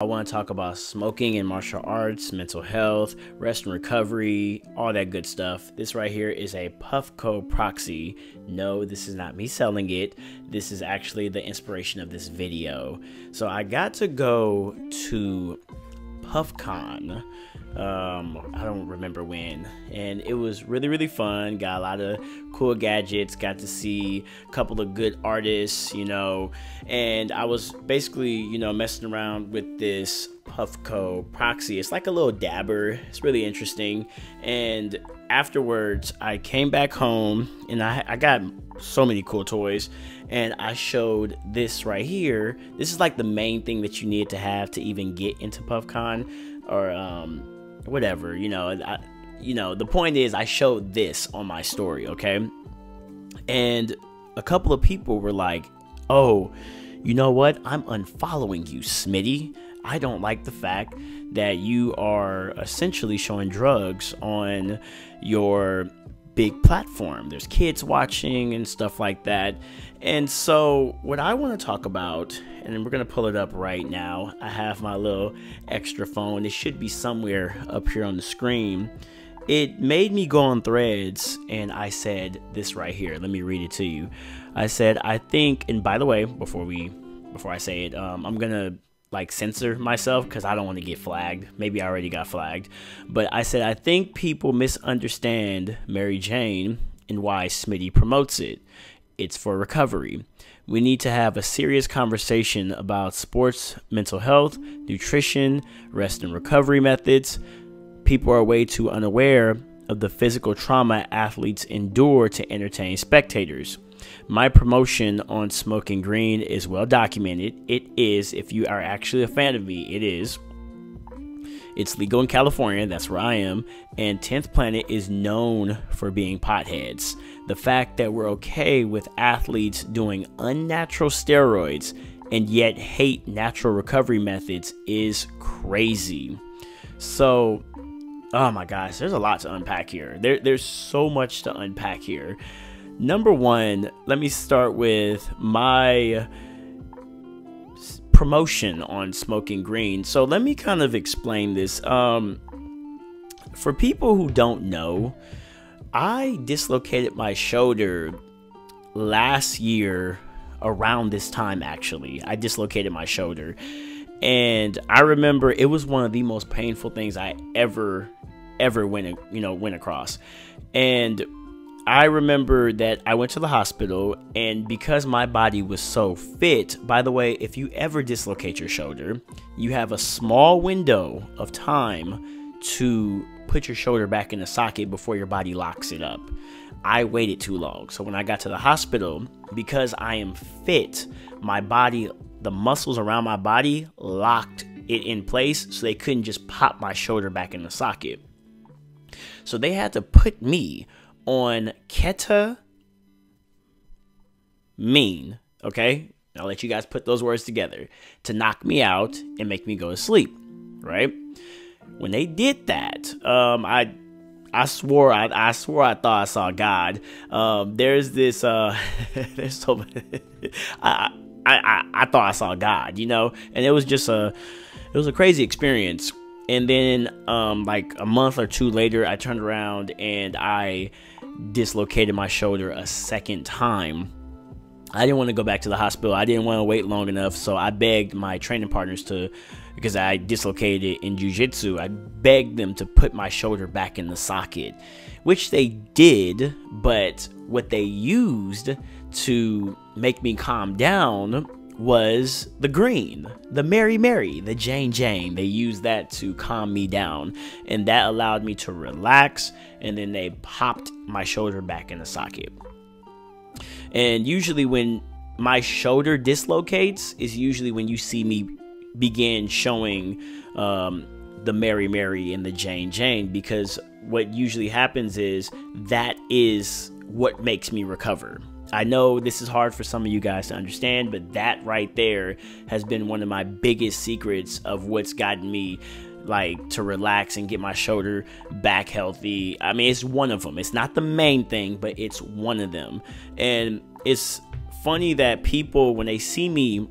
I want to talk about smoking and martial arts, mental health, rest and recovery, all that good stuff. This right here is a Puffco proxy. No, this is not me selling it. This is actually the inspiration of this video. So I got to go to PuffCon. I don't remember when, and it was really fun. Got a lot of cool gadgets, got to see a couple of good artists, and I was basically, messing around with this Puffco proxy. It's like a little dabber. It's really interesting. And afterwards I came back home and I got so many cool toys, and I showed this right here. This is like the main thing that you need to have to even get into PuffCon, or whatever, the point is I showed this on my story, okay? And a couple of people were like, oh, you know what, I'm unfollowing you, Smitty. I don't like the fact that you are essentially showing drugs on your big platform. There's kids watching and stuff like that. And so what I want to talk about, and we're going to pull it up right now. I have my little extra phone. It should be somewhere up here on the screen. It made me go on Threads, and I said this right here. Let me read it to you. I said, I think, and by the way, before I say it, I'm going to censor myself because I don't want to get flagged. Maybe I already got flagged. But I said, I think people misunderstand Mary Jane and why Smitty promotes it. It's for recovery. We need to have a serious conversation about sports, mental health, nutrition, rest and recovery methods. People are way too unaware of the physical trauma athletes endure to entertain spectators. My promotion on Smoking Green is well documented. It is, if you are actually a fan of me, it is. It's legal in California, that's where I am, and 10th Planet is known for being potheads. The fact that we're okay with athletes doing unnatural steroids and yet hate natural recovery methods is crazy. So, oh my gosh, there's a lot to unpack here. There's so much to unpack here. Number one, let me start with my promotion on Smoking Green. So let me kind of explain this. For people who don't know, I dislocated my shoulder last year around this time. Actually, I dislocated my shoulder, and I remember it was one of the most painful things I ever went across. And I remember that I went to the hospital, and because my body was so fit, by the way, if you ever dislocate your shoulder, you have a small window of time to put your shoulder back in the socket before your body locks it up. I waited too long. So when I got to the hospital, because I am fit, my body, the muscles around my body locked it in place, so they couldn't just pop my shoulder back in the socket. So they had to put me on ketamine, okay? I'll let you guys put those words together, to knock me out and make me go to sleep, right? When they did that, I swore I thought I saw God. There's this there's so I thought I saw God, and it was just a crazy experience. And then like a month or two later, I turned around and I dislocated my shoulder a second time. I didn't want to go back to the hospital. I didn't want to wait long enough, so I begged my training partners because I dislocated it in jiu-jitsu, I begged them to put my shoulder back in the socket, which they did. But what they used to make me calm down was the green, the Mary, the Jane. They used that to calm me down, and that allowed me to relax, and then they popped my shoulder back in the socket. And usually when my shoulder dislocates is usually when you see me begin showing the Mary and the Jane, because what usually happens is that is what makes me recover. I know this is hard for some of you guys to understand, but that right there has been one of my biggest secrets of what's gotten me to relax and get my shoulder back healthy. I mean, it's one of them. It's not the main thing, but it's one of them. And it's funny that people, when they see me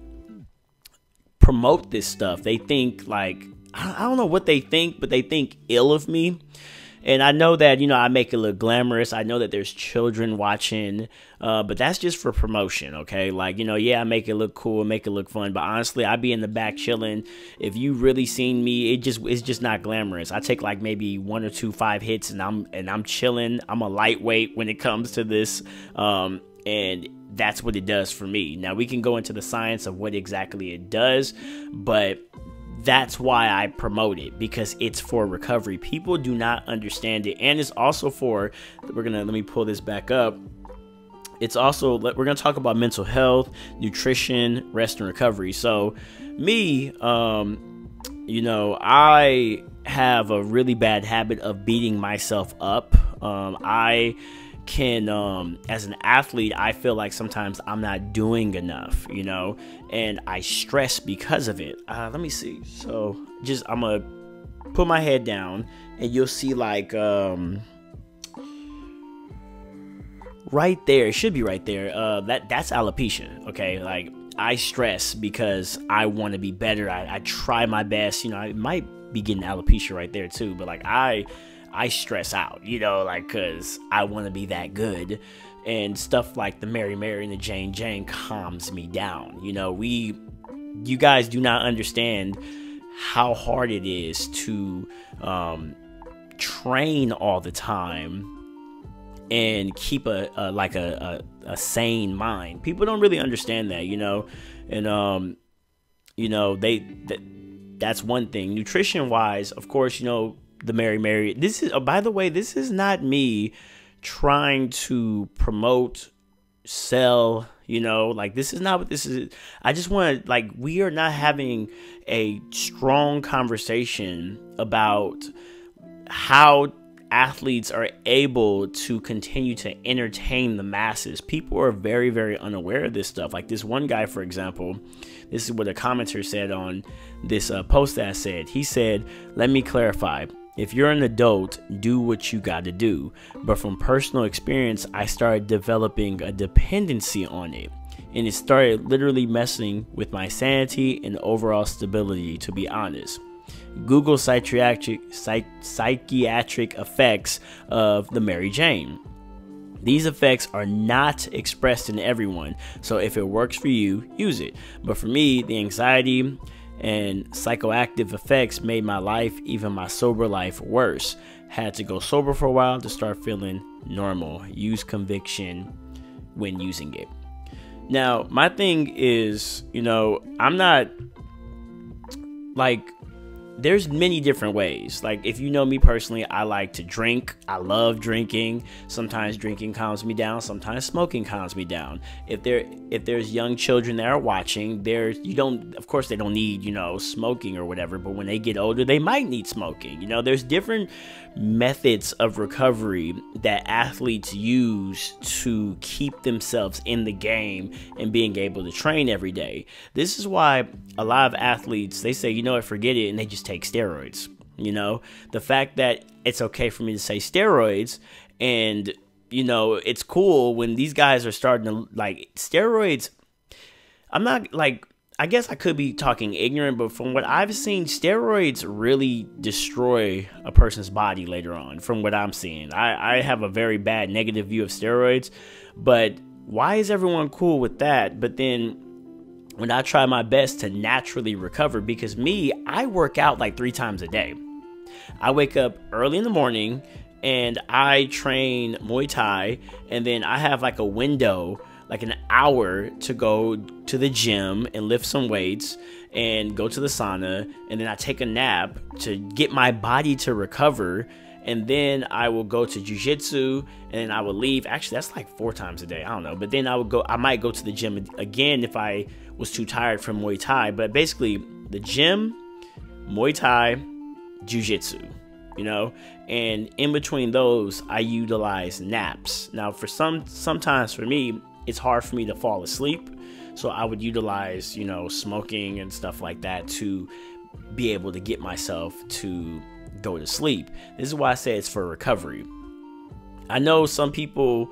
promote this stuff, they think like, I don't know what they think, but they think ill of me. And I know that, you know, I make it look glamorous. I know that there's children watching, but that's just for promotion, okay? Like, you know, yeah, I make it look cool, make it look fun, but honestly, I be in the back chilling. If you really seen me, it's just not glamorous. I take like maybe 1 or 2 5 hits, and I'm chilling. I'm a lightweight when it comes to this, and that's what it does for me. Now we can go into the science of what exactly it does, but that's why I promote it, because it's for recovery. People do not understand it. And it's also for, let me pull this back up. It's also, we're going to talk about mental health, nutrition, rest, and recovery. So me, you know, I have a really bad habit of beating myself up. I can, as an athlete, I feel like sometimes I'm not doing enough, you know, and I stress because of it. Let me see. So I'm gonna put my head down, and you'll see like, right there, it should be right there. That's alopecia. Okay. Like, I stress because I want to be better. I try my best, you know. I might be getting alopecia right there too, but like I stress out, you know, like, cause I want to be that good, and stuff like the Mary Mary and the Jane Jane calms me down. You know, you guys do not understand how hard it is to train all the time and keep a sane mind. People don't really understand that, you know, and you know, that's one thing. Nutrition wise, of course, you know, the Mary Mary. This is, by the way, this is not me trying to promote, sell, you know, like, this is not what this is. I just want to, like, we are not having a strong conversation about how athletes are able to continue to entertain the masses. People are very, very unaware of this stuff. Like this one guy, for example, this is what a commenter said on this post that I said. He said, "Let me clarify. If you're an adult, do what you got to do. But from personal experience, I started developing a dependency on it. And it started literally messing with my sanity and overall stability, to be honest. Google psychiatric effects of the Mary Jane. These effects are not expressed in everyone. So if it works for you, use it. But for me, the anxiety and psychoactive effects made my life, even my sober life, worse. Had to go sober for a while to start feeling normal. Use conviction when using it." Now, my thing is, you know, I'm not like, there's many different ways. Like, if you know me personally, I like to drink. I love drinking. Sometimes drinking calms me down. Sometimes smoking calms me down. If there's young children that are watching, of course they don't need, you know, smoking or whatever, but when they get older, they might need smoking. You know, there's different methods of recovery that athletes use to keep themselves in the game and being able to train every day. This is why a lot of athletes, they say, you know what, forget it, and they just take steroids. You know, the fact that it's okay for me to say steroids, and, you know, it's cool when these guys are starting to, like, steroids. I'm not, like, I guess I could be talking ignorant, but from what I've seen, steroids really destroy a person's body later on, from what I'm seeing. I have a very bad negative view of steroids, but why is everyone cool with that? But then when I try my best to naturally recover, because me, I work out like 3 times a day. I wake up early in the morning and I train Muay Thai, and then I have like a window, like an hour, to go to the gym and lift some weights and go to the sauna, and then I take a nap to get my body to recover, and then I will go to jiu-jitsu, and then I will leave. Actually, that's like 4 times a day, I don't know, but then I might go to the gym again if I was too tired from Muay Thai. But basically, the gym, Muay Thai, jiu-jitsu, you know, and in between those, I utilize naps. Now, sometimes for me, it's hard for me to fall asleep, so I would utilize, you know, smoking and stuff like that to be able to get myself to go to sleep. This is why I say it's for recovery. I know some people,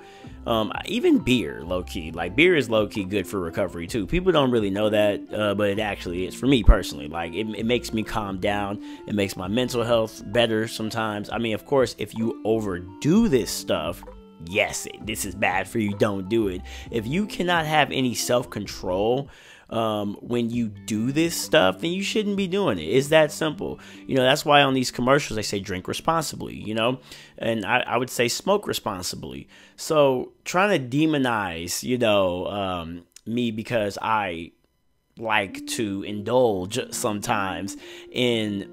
even beer, low-key, like beer is low-key good for recovery too. People don't really know that, but it actually is for me personally. Like it makes me calm down. It makes my mental health better sometimes. I mean, of course, if you overdo this stuff, yes, this is bad for you. Don't do it. If you cannot have any self-control when you do this stuff, then you shouldn't be doing it. It's that simple. That's why on these commercials they say drink responsibly, and I would say smoke responsibly. So trying to demonize, me because I like to indulge sometimes in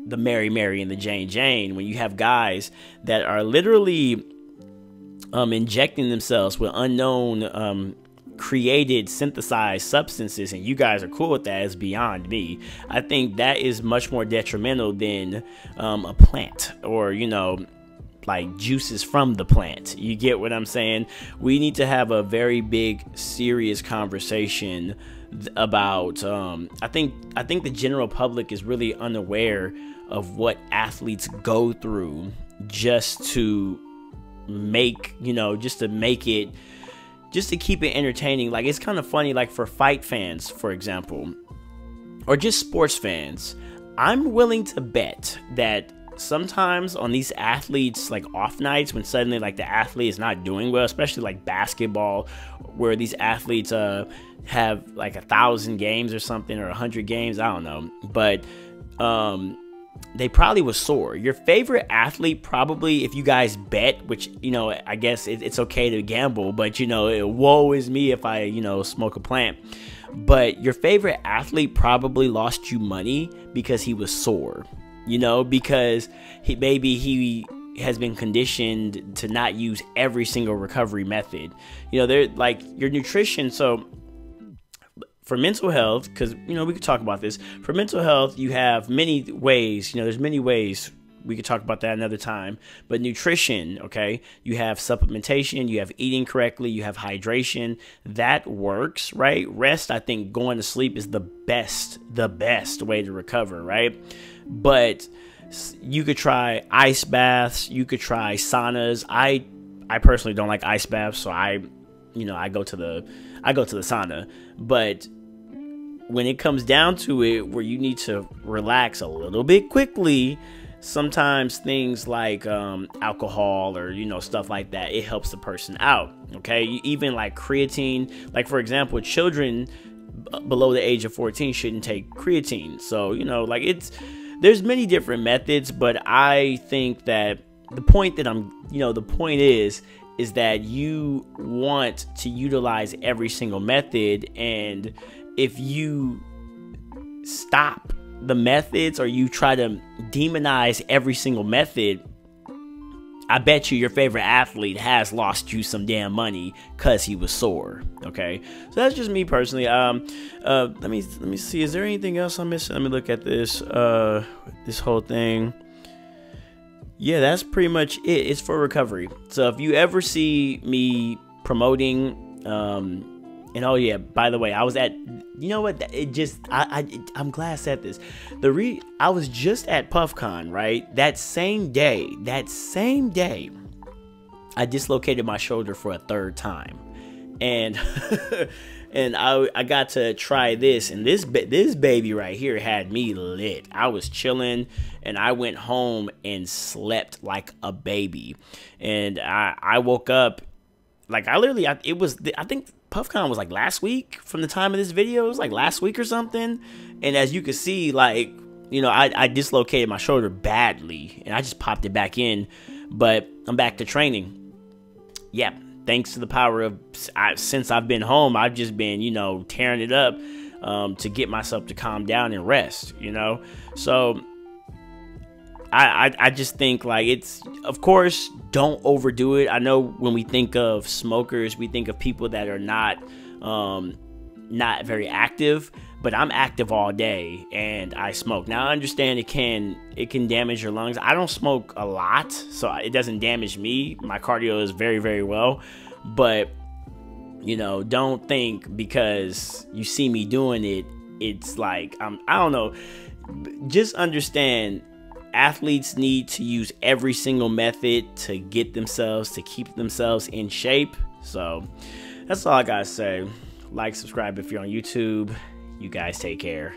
the Mary Mary and the Jane Jane, when you have guys that are literally injecting themselves with unknown created synthesized substances, and you guys are cool with that, is beyond me. I think that is much more detrimental than a plant, or like juices from the plant. You get what I'm saying? We need to have a very big serious conversation about I think the general public is really unaware of what athletes go through just to make just to keep it entertaining. Like, it's kind of funny, like for fight fans, for example, or just sports fans, I'm willing to bet that sometimes on these athletes, like off nights, when suddenly like the athlete is not doing well, especially like basketball, where these athletes have like 1,000 games or something, or 100 games, I don't know, but they probably was sore. Your favorite athlete probably, if you guys bet, which, I guess it's okay to gamble, but, woe is me if I, smoke a plant. But your favorite athlete probably lost you money because he was sore, because he has been conditioned to not use every single recovery method. They're like your nutrition. So for mental health, because, we could talk about this. For mental health, you have many ways. There's many ways. We could talk about that another time. But nutrition, okay? You have supplementation. You have eating correctly. You have hydration. That works, right? Rest, I think going to sleep is the best way to recover, right? But you could try ice baths. You could try saunas. I personally don't like ice baths, so I go to the sauna. But when it comes down to it, where you need to relax a little bit quickly, sometimes things like alcohol or stuff like that, it helps the person out. Okay, even like creatine, like for example, children below the age of 14 shouldn't take creatine. So there's many different methods, but I think that the point is that you want to utilize every single method, and if you stop the methods or you try to demonize every single method, I bet you your favorite athlete has lost you some damn money because he was sore. Okay, so that's just me personally. Let me see. Is there anything else I'm missing? Let me look at this whole thing. Yeah, that's pretty much it. It's for recovery. So if you ever see me promoting, and oh yeah, by the way, I was at, I'm glad I said this. I was just at PuffCon, right? That same day, I dislocated my shoulder for a third time, and and I got to try this, and this baby right here had me lit. I was chilling, and I went home and slept like a baby, and I woke up like I think PuffCon was like last week from the time of this video. It was like last week or something, and as you can see, like I dislocated my shoulder badly, and I just popped it back in, but I'm back to training. Yeah. Thanks to the power of, since I've been home, I've just been, tearing it up to get myself to calm down and rest, So I just think, like, it's, of course, don't overdo it. I know when we think of smokers, we think of people that are not very active, but I'm active all day and I smoke. Now I understand it can damage your lungs. I don't smoke a lot, so it doesn't damage me. My cardio is very, very well, but don't think because you see me doing it, it's like I don't know. Just understand Athletes need to use every single method to get themselves, to keep themselves in shape. So that's all I gotta say. Like, subscribe if you're on YouTube. You guys take care.